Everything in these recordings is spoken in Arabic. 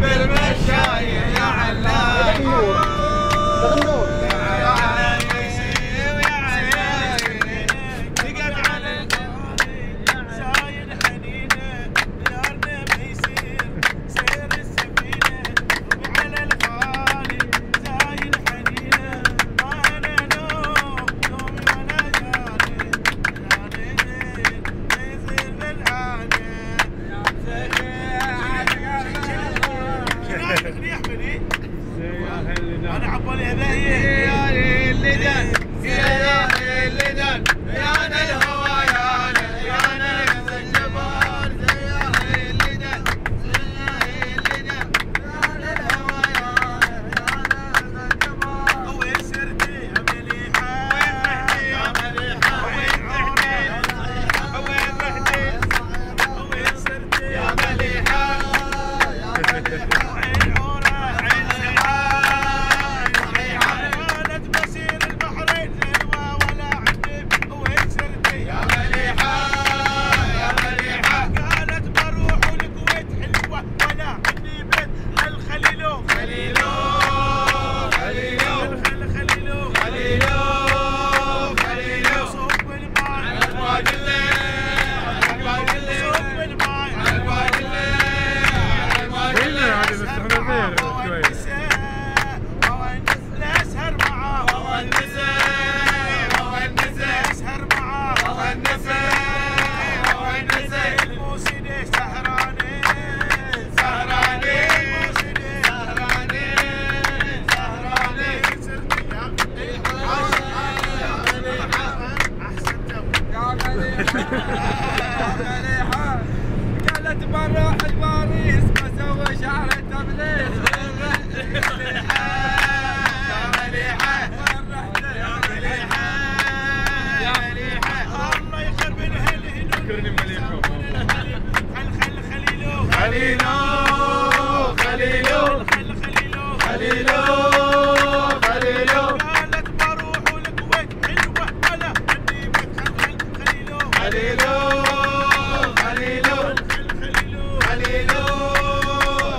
بالمشاية يا علام انا عبالي هدايا يا اللدن يا اللدن يا انا الهوى يا انا الجبار يا اللدن يا اللدن يا انا الهوى يا انا الجبار وين سرتي يا مليحه يا مليحه وين رحتي وين سرتي يا مليحه قالت بروح الباريس بسوي شعر تبليغ يا مليحة يا مليحة يا مليحة الله يخرب الهل فكرني بمليحة خليلو خليلو خليلو خليلو خليلو قالت بروح والكويت حلوة ولا عندي بيت خليلو خليلو خليلو خليلو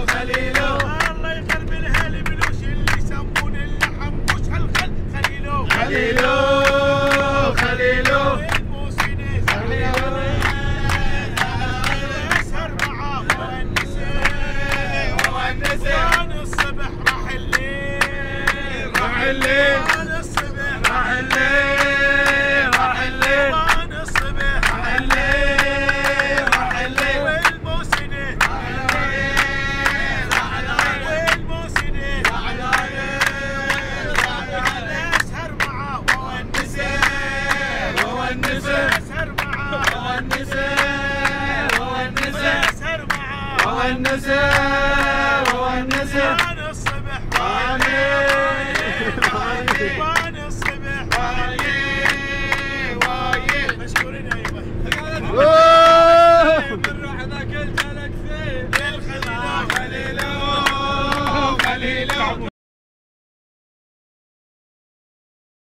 خليلو الله يخرب الهل بلوش اللي يسمون اللحم وش هالخل خليلو خليلو خليلو الموسيني خليلو اسهر معاه وونسه وانا الصبح راح الليل راح الليل وانا الصبح راح الليل راح الليل وانا الصبح راح الليل راح الليل والموسيني والموسيني اسهر معاه وونسه وونسه اسهر معاه وونسه وونسه اسهر معاه وونسه وونسه وانا الصبح وانا الصبح وايد مشكورين يا ايوه